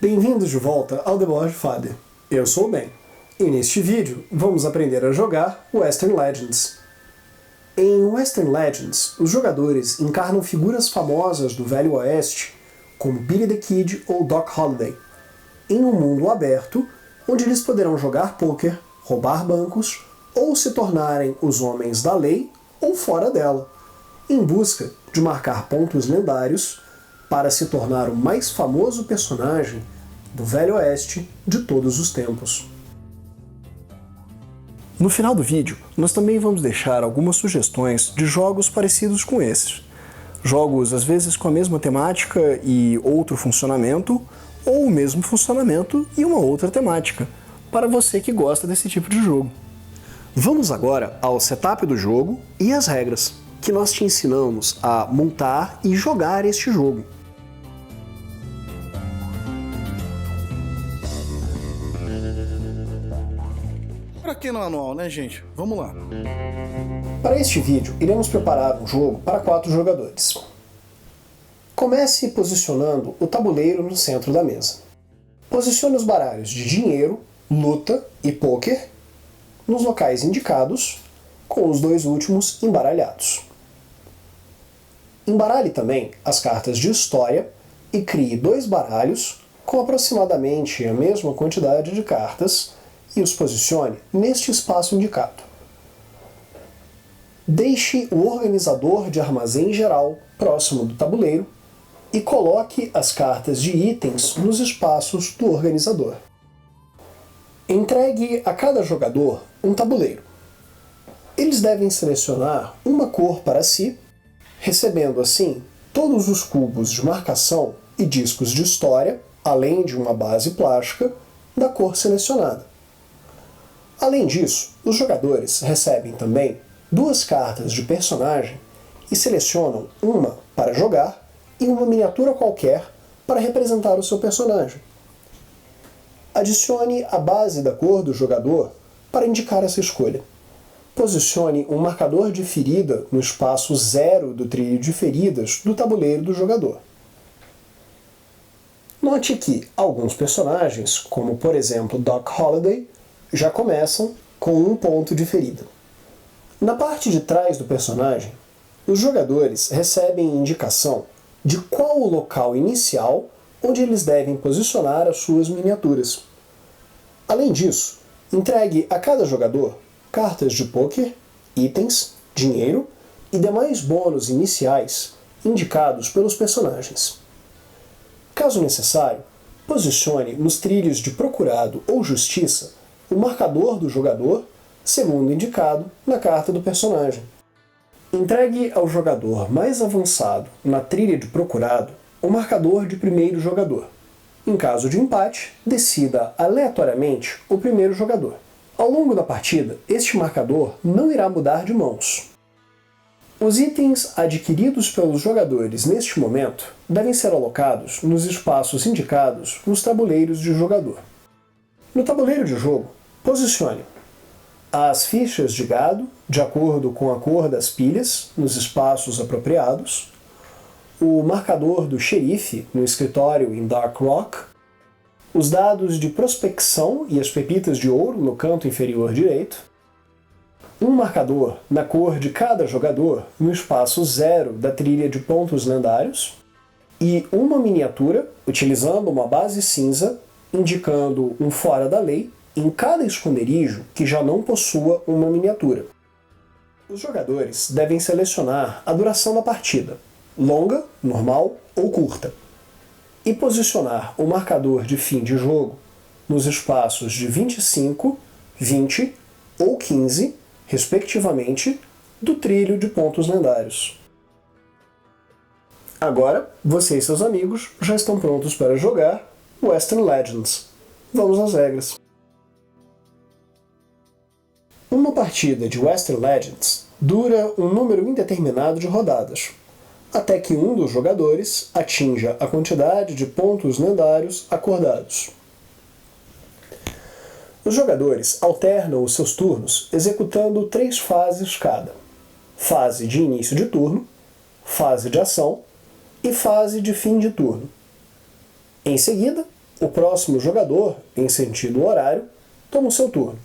Bem-vindos de volta ao The Board Father. Eu sou o Ben, e neste vídeo vamos aprender a jogar Western Legends. Em Western Legends, os jogadores encarnam figuras famosas do Velho Oeste, como Billy the Kid ou Doc Holliday, em um mundo aberto onde eles poderão jogar pôquer, roubar bancos ou se tornarem os homens da lei ou fora dela, em busca de marcar pontos lendários para se tornar o mais famoso personagem do Velho Oeste de todos os tempos. No final do vídeo, nós também vamos deixar algumas sugestões de jogos parecidos com esses. Jogos às vezes com a mesma temática e outro funcionamento, ou o mesmo funcionamento e uma outra temática, para você que gosta desse tipo de jogo. Vamos agora ao setup do jogo e as regras, que nós te ensinamos a montar e jogar este jogo. Para que no anual, né, gente? Vamos lá. Para este vídeo, iremos preparar um jogo para 4 jogadores. Comece posicionando o tabuleiro no centro da mesa. Posicione os baralhos de dinheiro, luta e pôquer nos locais indicados, com os 2 últimos embaralhados. Embaralhe também as cartas de história e crie 2 baralhos com aproximadamente a mesma quantidade de cartas e os posicione neste espaço indicado. Deixe o organizador de armazém geral próximo do tabuleiro e coloque as cartas de itens nos espaços do organizador. Entregue a cada jogador um tabuleiro. Eles devem selecionar uma cor para si, recebendo assim todos os cubos de marcação e discos de história, além de uma base plástica, da cor selecionada. Além disso, os jogadores recebem também 2 cartas de personagem e selecionam uma para jogar e uma miniatura qualquer para representar o seu personagem. Adicione a base da cor do jogador para indicar essa escolha. Posicione um marcador de ferida no espaço 0 do trilho de feridas do tabuleiro do jogador. Note que alguns personagens, como por exemplo Doc Holliday, já começam com 1 ponto de ferida. Na parte de trás do personagem, os jogadores recebem indicação de qual o local inicial onde eles devem posicionar as suas miniaturas. Além disso, entregue a cada jogador cartas de pôquer, itens, dinheiro e demais bônus iniciais indicados pelos personagens. Caso necessário, posicione nos trilhos de procurado ou justiça o marcador do jogador, segundo indicado na carta do personagem. Entregue ao jogador mais avançado na trilha de procurado o marcador de primeiro jogador. Em caso de empate, decida aleatoriamente o primeiro jogador. Ao longo da partida, este marcador não irá mudar de mãos. Os itens adquiridos pelos jogadores neste momento devem ser alocados nos espaços indicados nos tabuleiros de jogador. No tabuleiro de jogo, posicione as fichas de gado, de acordo com a cor das pilhas, nos espaços apropriados, o marcador do xerife no escritório em Dark Rock, os dados de prospecção e as pepitas de ouro no canto inferior direito, um marcador na cor de cada jogador no espaço 0 da trilha de pontos lendários, e uma miniatura, utilizando uma base cinza, indicando um fora da lei em cada esconderijo que já não possua uma miniatura. Os jogadores devem selecionar a duração da partida, longa, normal ou curta, e posicionar o marcador de fim de jogo nos espaços de 25, 20 ou 15, respectivamente, do trilho de pontos lendários. Agora, você e seus amigos já estão prontos para jogar Western Legends. Vamos às regras. Uma partida de Western Legends dura um número indeterminado de rodadas, até que um dos jogadores atinja a quantidade de pontos lendários acordados. Os jogadores alternam os seus turnos executando 3 fases cada: fase de início de turno, fase de ação e fase de fim de turno. Em seguida, o próximo jogador, em sentido horário, toma o seu turno.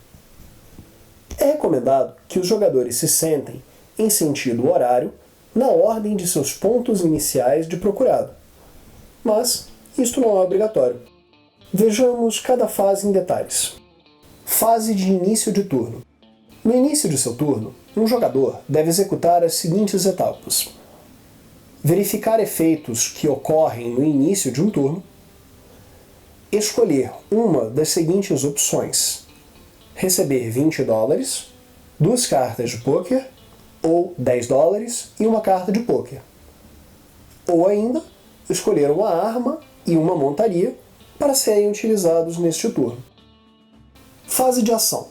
É recomendado que os jogadores se sentem, em sentido horário, na ordem de seus pontos iniciais de procurado. Mas isto não é obrigatório. Vejamos cada fase em detalhes. Fase de início de turno. No início de seu turno, um jogador deve executar as seguintes etapas: verificar efeitos que ocorrem no início de um turno, escolher uma das seguintes opções: receber $20, 2 cartas de pôquer, ou $10 e uma carta de pôquer. Ou ainda, escolher uma arma e uma montaria para serem utilizados neste turno. Fase de ação.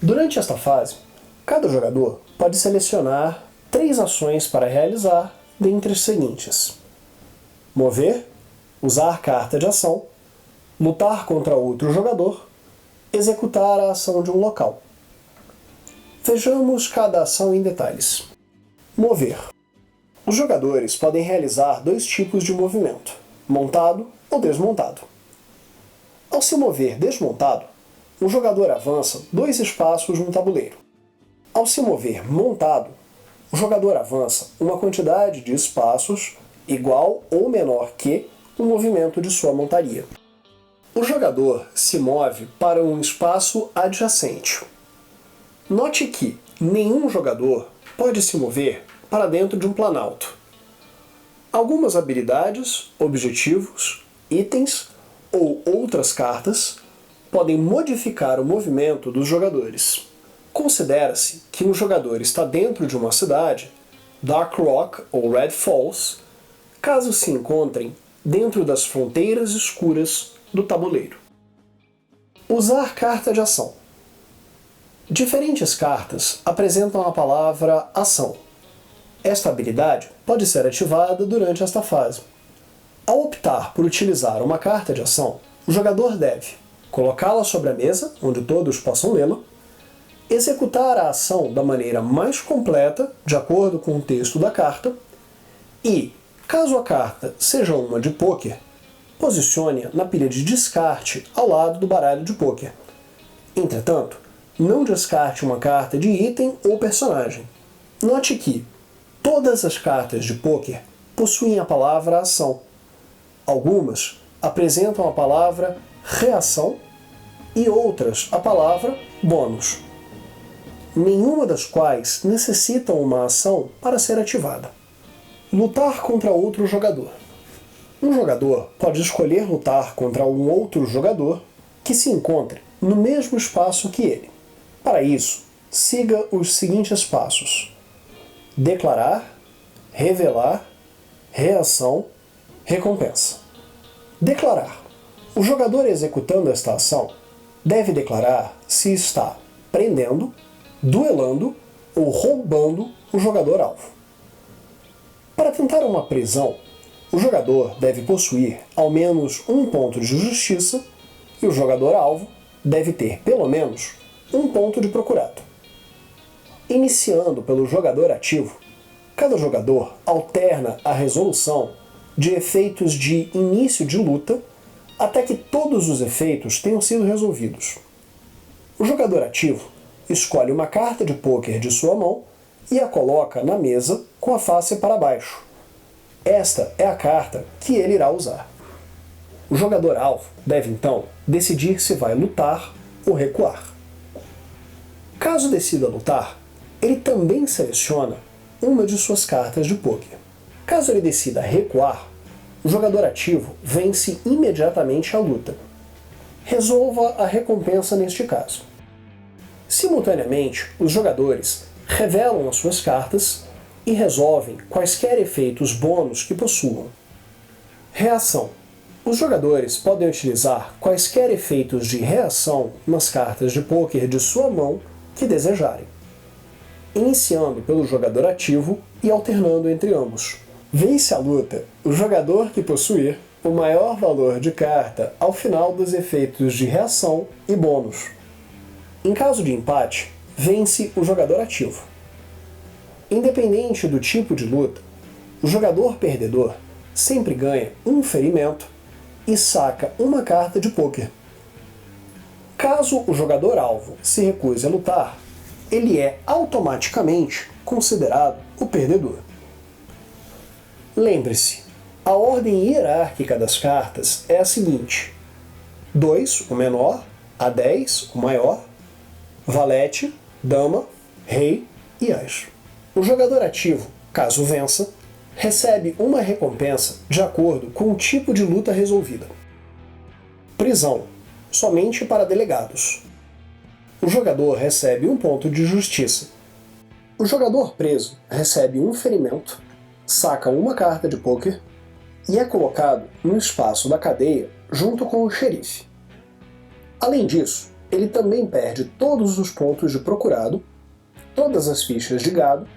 Durante esta fase, cada jogador pode selecionar 3 ações para realizar dentre as seguintes: mover, usar carta de ação, lutar contra outro jogador, executar a ação de um local. Vejamos cada ação em detalhes. Mover. Os jogadores podem realizar 2 tipos de movimento: montado ou desmontado. Ao se mover desmontado, o jogador avança 2 espaços no tabuleiro. Ao se mover montado, o jogador avança uma quantidade de espaços igual ou menor que o movimento de sua montaria. O jogador se move para um espaço adjacente. Note que nenhum jogador pode se mover para dentro de um planalto. Algumas habilidades, objetivos, itens ou outras cartas podem modificar o movimento dos jogadores. Considera-se que um jogador está dentro de uma cidade, Dark Rock ou Red Falls, caso se encontrem dentro das fronteiras escuras do tabuleiro. Usar carta de ação. Diferentes cartas apresentam a palavra ação. Esta habilidade pode ser ativada durante esta fase. Ao optar por utilizar uma carta de ação, o jogador deve colocá-la sobre a mesa, onde todos possam lê-la, executar a ação da maneira mais completa, de acordo com o texto da carta, e, caso a carta seja uma de pôquer, posicione-a na pilha de descarte ao lado do baralho de pôquer. Entretanto, não descarte uma carta de item ou personagem. Note que todas as cartas de pôquer possuem a palavra ação. Algumas apresentam a palavra reação e outras a palavra bônus, nenhuma das quais necessitam uma ação para ser ativada. Lutar contra outro jogador. Um jogador pode escolher lutar contra um outro jogador que se encontre no mesmo espaço que ele. Para isso, siga os seguintes passos: declarar, revelar, reação, recompensa. Declarar. O jogador executando esta ação deve declarar se está prendendo, duelando ou roubando o jogador-alvo. Para tentar uma prisão, o jogador deve possuir ao menos um ponto de justiça e o jogador-alvo deve ter pelo menos um ponto de procurado. Iniciando pelo jogador ativo, cada jogador alterna a resolução de efeitos de início de luta até que todos os efeitos tenham sido resolvidos. O jogador ativo escolhe uma carta de pôquer de sua mão e a coloca na mesa com a face para baixo. Esta é a carta que ele irá usar. O jogador-alvo deve então decidir se vai lutar ou recuar. Caso decida lutar, ele também seleciona uma de suas cartas de pôquer. Caso ele decida recuar, o jogador ativo vence imediatamente a luta. Resolva a recompensa neste caso. Simultaneamente, os jogadores revelam as suas cartas e resolvem quaisquer efeitos bônus que possuam. Reação. Os jogadores podem utilizar quaisquer efeitos de reação nas cartas de pôquer de sua mão que desejarem, iniciando pelo jogador ativo e alternando entre ambos. Vence a luta o jogador que possuir o maior valor de carta ao final dos efeitos de reação e bônus. Em caso de empate, vence o jogador ativo. Independente do tipo de luta, o jogador perdedor sempre ganha um ferimento e saca uma carta de pôquer. Caso o jogador-alvo se recuse a lutar, ele é automaticamente considerado o perdedor. Lembre-se, a ordem hierárquica das cartas é a seguinte: 2, o menor, a 10, o maior, valete, dama, rei e as. O jogador ativo, caso vença, recebe uma recompensa de acordo com o tipo de luta resolvida. Prisão, somente para delegados. O jogador recebe um ponto de justiça. O jogador preso recebe um ferimento, saca uma carta de pôquer e é colocado no espaço da cadeia junto com o xerife. Além disso, ele também perde todos os pontos de procurado, todas as fichas de gado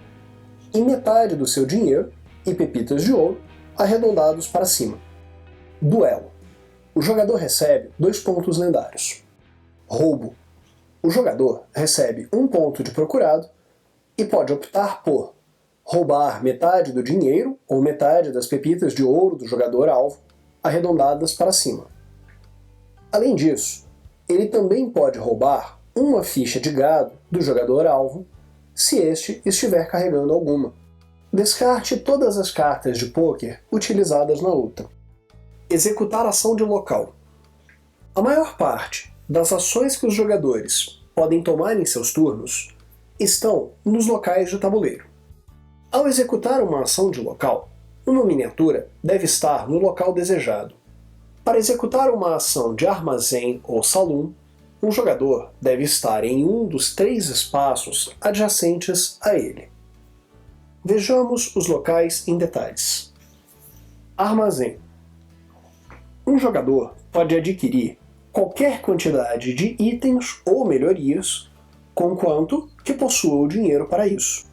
e metade do seu dinheiro e pepitas de ouro arredondados para cima. Duelo. O jogador recebe 2 pontos lendários. Roubo. O jogador recebe 1 ponto de procurado e pode optar por roubar metade do dinheiro ou metade das pepitas de ouro do jogador-alvo arredondadas para cima. Além disso, ele também pode roubar uma ficha de gado do jogador-alvo se este estiver carregando alguma. Descarte todas as cartas de pôquer utilizadas na luta. Executar ação de local. A maior parte das ações que os jogadores podem tomar em seus turnos estão nos locais de tabuleiro. Ao executar uma ação de local, uma miniatura deve estar no local desejado. Para executar uma ação de armazém ou saloon, um jogador deve estar em um dos 3 espaços adjacentes a ele. Vejamos os locais em detalhes. Armazém. Um jogador pode adquirir qualquer quantidade de itens ou melhorias, conquanto que possua o dinheiro para isso.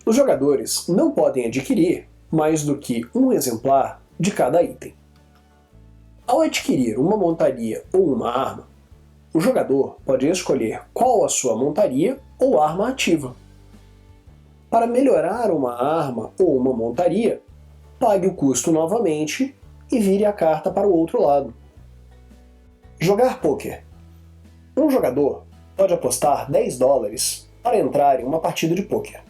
Os jogadores não podem adquirir mais do que um exemplar de cada item. Ao adquirir uma montaria ou uma arma, o jogador pode escolher qual a sua montaria ou arma ativa. Para melhorar uma arma ou uma montaria, pague o custo novamente e vire a carta para o outro lado. Jogar pôquer. Um jogador pode apostar $10 para entrar em uma partida de pôquer.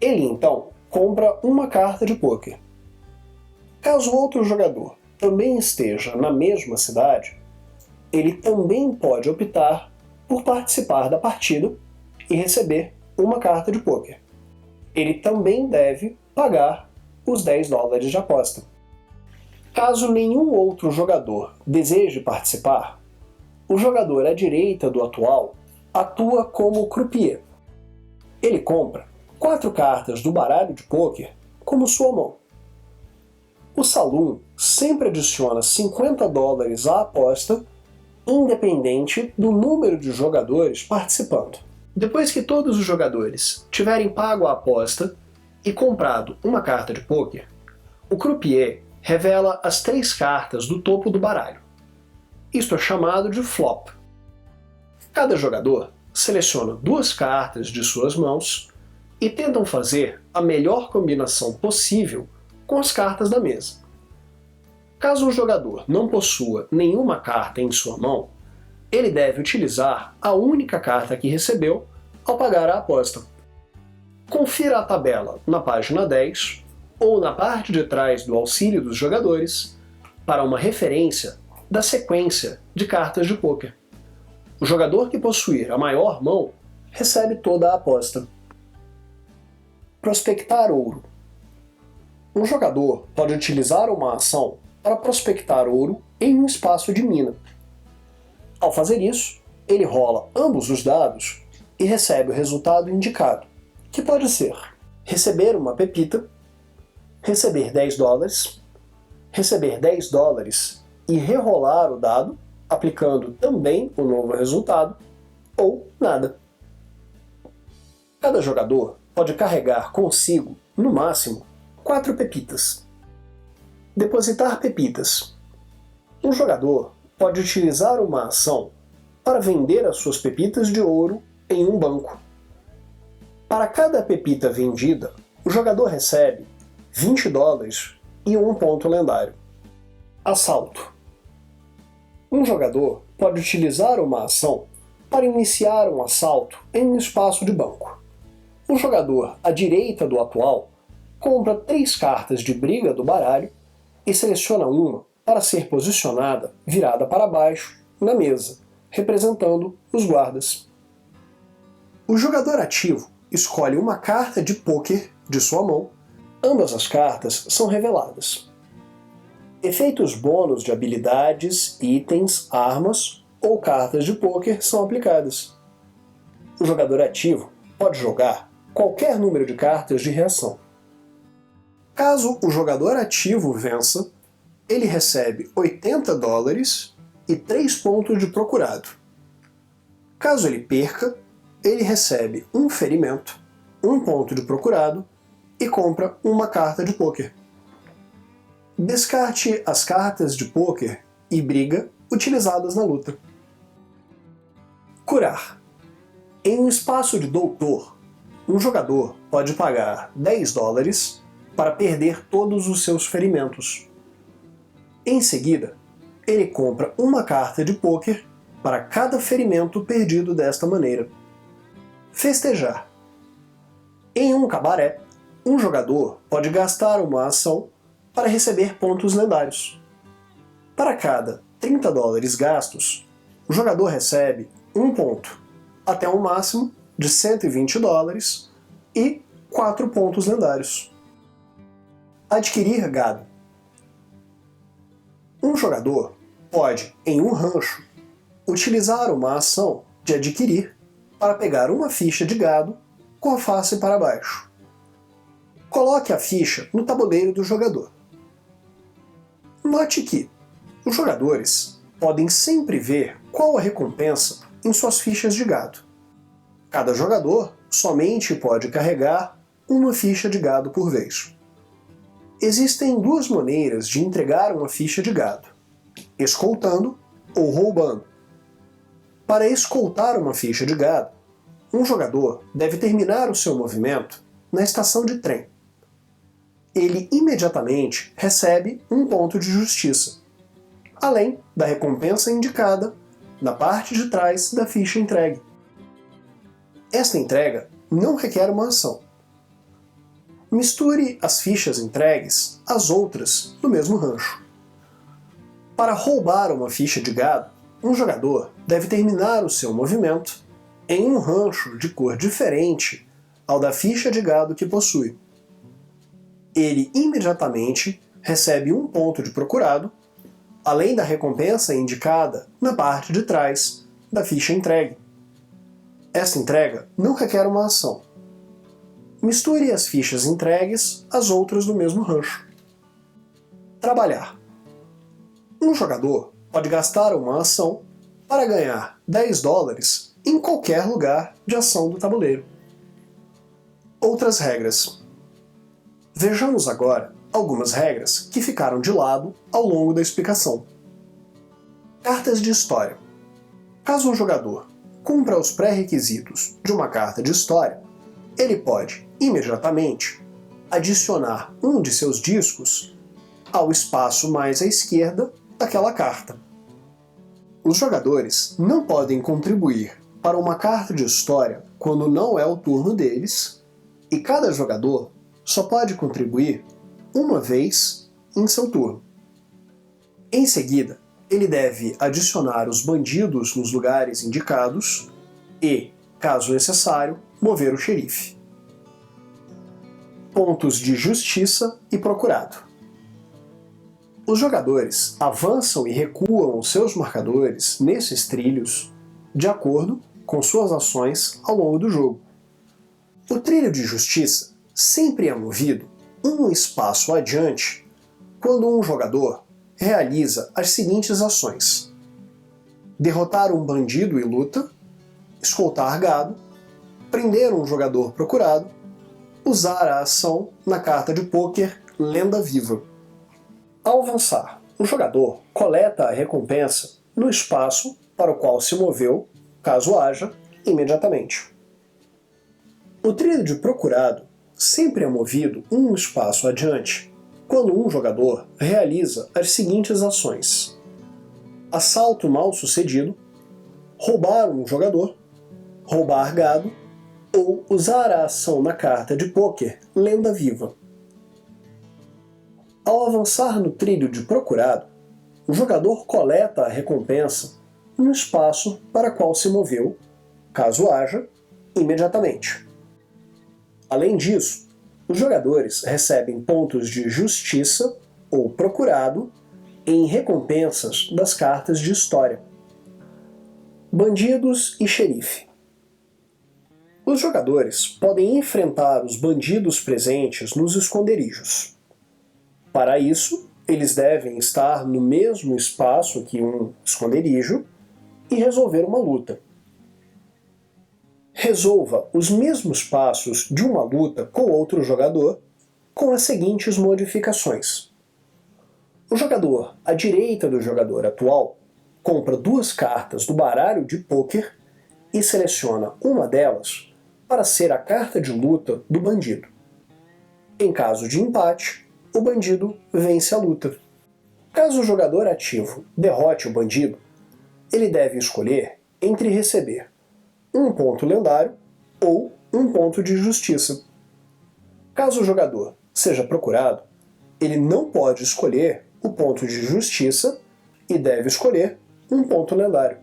Ele então compra uma carta de pôquer. Caso outro jogador também esteja na mesma cidade, ele também pode optar por participar da partida e receber uma carta de pôquer. Ele também deve pagar os $10 de aposta. Caso nenhum outro jogador deseje participar, o jogador à direita do atual atua como croupier. Ele compra 4 cartas do baralho de pôquer como sua mão. O saloon sempre adiciona $50 à aposta, independente do número de jogadores participando. Depois que todos os jogadores tiverem pago a aposta e comprado uma carta de pôquer, o croupier revela as 3 cartas do topo do baralho. Isto é chamado de flop. Cada jogador seleciona 2 cartas de suas mãos e tentam fazer a melhor combinação possível com as cartas da mesa. Caso o jogador não possua nenhuma carta em sua mão, ele deve utilizar a única carta que recebeu ao pagar a aposta. Confira a tabela na página 10 ou na parte de trás do auxílio dos jogadores para uma referência da sequência de cartas de pôquer. O jogador que possuir a maior mão recebe toda a aposta. Prospectar ouro. Um jogador pode utilizar uma ação para prospectar ouro em um espaço de mina. Ao fazer isso, ele rola ambos os dados e recebe o resultado indicado, que pode ser receber uma pepita, receber $10, receber $10 e rerolar o dado, aplicando também o novo resultado, ou nada. Cada jogador pode carregar consigo, no máximo, 4 pepitas. Depositar pepitas. Um jogador pode utilizar uma ação para vender as suas pepitas de ouro em um banco. Para cada pepita vendida, o jogador recebe $20 e 1 ponto lendário. Assalto. Um jogador pode utilizar uma ação para iniciar um assalto em um espaço de banco. O jogador à direita do atual compra 3 cartas de briga do baralho e seleciona uma para ser posicionada virada para baixo na mesa, representando os guardas. O jogador ativo escolhe uma carta de pôquer de sua mão. Ambas as cartas são reveladas. Efeitos bônus de habilidades, itens, armas ou cartas de pôquer são aplicadas. O jogador ativo pode jogar qualquer número de cartas de reação. Caso o jogador ativo vença, ele recebe $80 e 3 pontos de procurado. Caso ele perca, ele recebe um ferimento, 1 ponto de procurado e compra uma carta de pôquer. Descarte as cartas de pôquer e briga utilizadas na luta. Curar. Em um espaço de doutor, um jogador pode pagar $10 para perder todos os seus ferimentos. Em seguida, ele compra uma carta de pôquer para cada ferimento perdido desta maneira. Festejar. Em um cabaré, um jogador pode gastar uma ação para receber pontos lendários. Para cada $30 gastos, o jogador recebe 1 ponto, até um máximo de $120 e 4 pontos lendários. Adquirir gado. Um jogador pode, em um rancho, utilizar uma ação de adquirir para pegar uma ficha de gado com a face para baixo. Coloque a ficha no tabuleiro do jogador. Note que os jogadores podem sempre ver qual a recompensa em suas fichas de gado. Cada jogador somente pode carregar uma ficha de gado por vez. Existem 2 maneiras de entregar uma ficha de gado: escoltando ou roubando. Para escoltar uma ficha de gado, um jogador deve terminar o seu movimento na estação de trem. Ele imediatamente recebe 1 ponto de justiça, além da recompensa indicada na parte de trás da ficha entregue. Esta entrega não requer uma ação. Misture as fichas entregues às outras do mesmo rancho. Para roubar uma ficha de gado, um jogador deve terminar o seu movimento em um rancho de cor diferente ao da ficha de gado que possui. Ele imediatamente recebe 1 ponto de procurado, além da recompensa indicada na parte de trás da ficha entregue. Esta entrega não requer uma ação. Misture as fichas entregues às outras do mesmo rancho. Trabalhar. Um jogador pode gastar uma ação para ganhar $10 em qualquer lugar de ação do tabuleiro. Outras regras. Vejamos agora algumas regras que ficaram de lado ao longo da explicação. Cartas de história. Caso um jogador cumpra os pré-requisitos de uma carta de história, ele pode, imediatamente, adicionar um de seus discos ao espaço mais à esquerda daquela carta. Os jogadores não podem contribuir para uma carta de história quando não é o turno deles, e cada jogador só pode contribuir uma vez em seu turno. Em seguida, ele deve adicionar os bandidos nos lugares indicados e, caso necessário, mover o xerife. Pontos de justiça e procurado. Os jogadores avançam e recuam os seus marcadores nesses trilhos de acordo com suas ações ao longo do jogo. O trilho de justiça sempre é movido um espaço adiante quando um jogador realiza as seguintes ações: derrotar um bandido em luta, escoltar gado, prender um jogador procurado, usar a ação na carta de pôquer Lenda Viva. Ao avançar, o jogador coleta a recompensa no espaço para o qual se moveu, caso haja, imediatamente. O trilho de procurado sempre é movido um espaço adiante quando um jogador realiza as seguintes ações: assalto mal sucedido, roubar um jogador, roubar gado ou usar a ação na carta de pôquer Lenda Viva. Ao avançar no trilho de procurado, o jogador coleta a recompensa no espaço para qual se moveu, caso haja, imediatamente. Além disso, os jogadores recebem pontos de justiça ou procurado em recompensas das cartas de história. Bandidos e xerife. Os jogadores podem enfrentar os bandidos presentes nos esconderijos. Para isso, eles devem estar no mesmo espaço que um esconderijo e resolver uma luta. Resolva os mesmos passos de uma luta com outro jogador com as seguintes modificações. O jogador à direita do jogador atual compra 2 cartas do baralho de pôquer e seleciona uma delas para ser a carta de luta do bandido. Em caso de empate, o bandido vence a luta. Caso o jogador ativo derrote o bandido, ele deve escolher entre receber 1 ponto lendário ou 1 ponto de justiça. Caso o jogador seja procurado, ele não pode escolher o ponto de justiça e deve escolher 1 ponto lendário.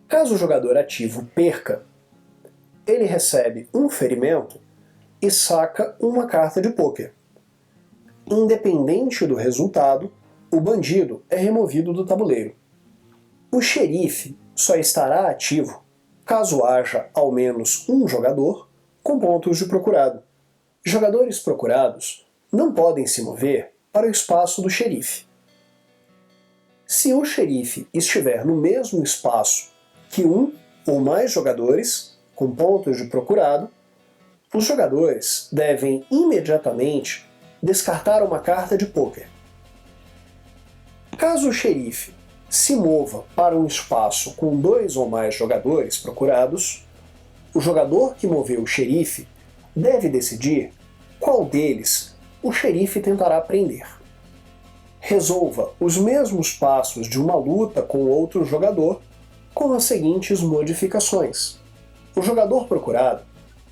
Caso o jogador ativo perca, ele recebe 1 ferimento e saca uma carta de pôquer. Independente do resultado, o bandido é removido do tabuleiro. O xerife só estará ativo caso haja ao menos um jogador com pontos de procurado. Jogadores procurados não podem se mover para o espaço do xerife. Se o xerife estiver no mesmo espaço que um ou mais jogadores com pontos de procurado, os jogadores devem imediatamente descartar uma carta de pôquer. Caso o xerife se mova para um espaço com 2 ou mais jogadores procurados, o jogador que moveu o xerife deve decidir qual deles o xerife tentará prender. Resolva os mesmos passos de uma luta com outro jogador com as seguintes modificações. O jogador procurado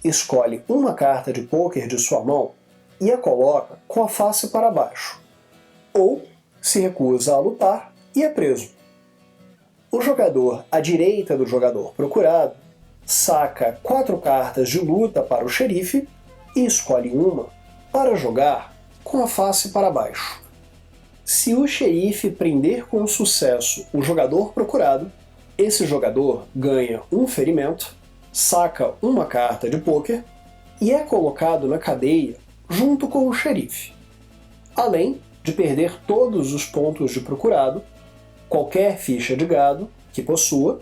escolhe uma carta de pôquer de sua mão e a coloca com a face para baixo, ou se recusa a lutar e é preso. O jogador à direita do jogador procurado saca 4 cartas de luta para o xerife e escolhe uma para jogar com a face para baixo. Se o xerife prender com sucesso o jogador procurado, esse jogador ganha 1 ferimento, saca uma carta de pôquer e é colocado na cadeia junto com o xerife, além de perder todos os pontos de procurado, qualquer ficha de gado que possua,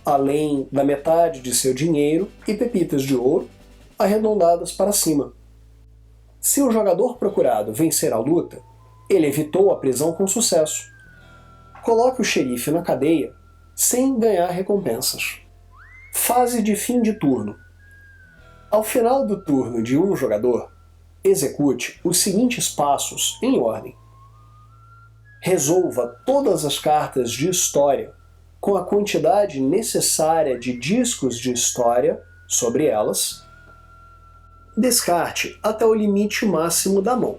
além da metade de seu dinheiro e pepitas de ouro arredondadas para cima. Se o jogador procurado vencer a luta, ele evitou a prisão com sucesso. Coloque o xerife na cadeia sem ganhar recompensas. Fase de fim de turno. Ao final do turno de um jogador, execute os seguintes passos em ordem. Resolva todas as cartas de história com a quantidade necessária de discos de história sobre elas. Descarte até o limite máximo da mão,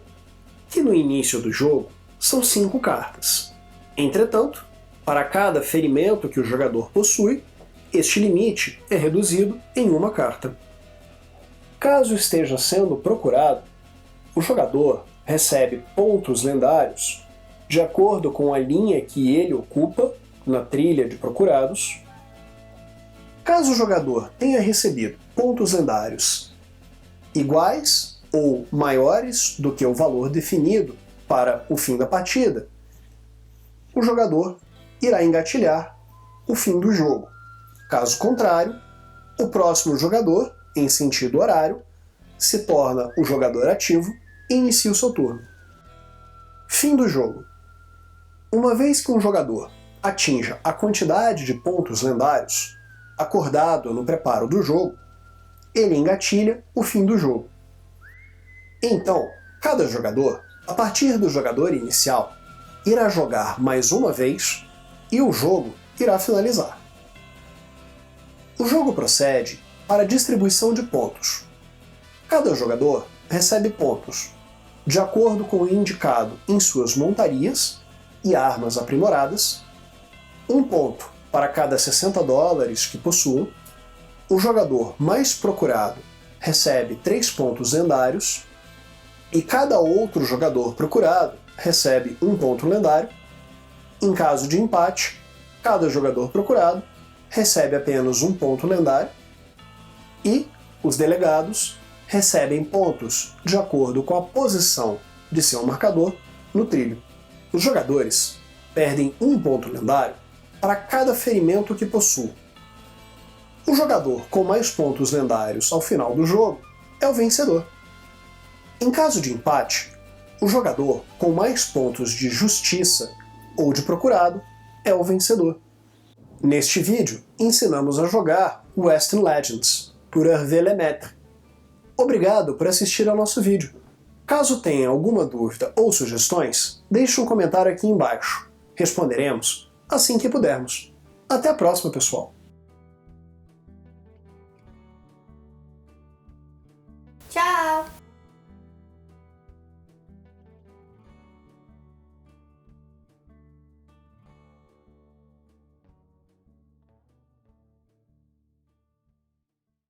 que no início do jogo são 5 cartas. Entretanto, para cada ferimento que o jogador possui, este limite é reduzido em 1 carta. Caso esteja sendo procurado, o jogador recebe pontos lendários de acordo com a linha que ele ocupa na trilha de procurados. Caso o jogador tenha recebido pontos lendários iguais ou maiores do que o valor definido para o fim da partida, o jogador irá engatilhar o fim do jogo. Caso contrário, o próximo jogador, em sentido horário, se torna o jogador ativo e inicia o seu turno. Fim do jogo. Uma vez que um jogador atinja a quantidade de pontos lendários acordado no preparo do jogo, ele engatilha o fim do jogo. Então, cada jogador a partir do jogador inicial, irá jogar mais uma vez e o jogo irá finalizar. O jogo procede para a distribuição de pontos. Cada jogador recebe pontos de acordo com o indicado em suas montarias e armas aprimoradas, um ponto para cada $60 que possuam, o jogador mais procurado recebe 3 pontos lendários e cada outro jogador procurado recebe 1 ponto lendário. Em caso de empate, cada jogador procurado recebe apenas 1 ponto lendário e os delegados recebem pontos de acordo com a posição de seu marcador no trilho. Os jogadores perdem 1 ponto lendário para cada ferimento que possuem. O jogador com mais pontos lendários ao final do jogo é o vencedor. Em caso de empate, o jogador com mais pontos de justiça ou de procurado é o vencedor. Neste vídeo, ensinamos a jogar Western Legends, por Hervé Lemaitre. Obrigado por assistir ao nosso vídeo. Caso tenha alguma dúvida ou sugestões, deixe um comentário aqui embaixo. Responderemos assim que pudermos. Até a próxima, pessoal!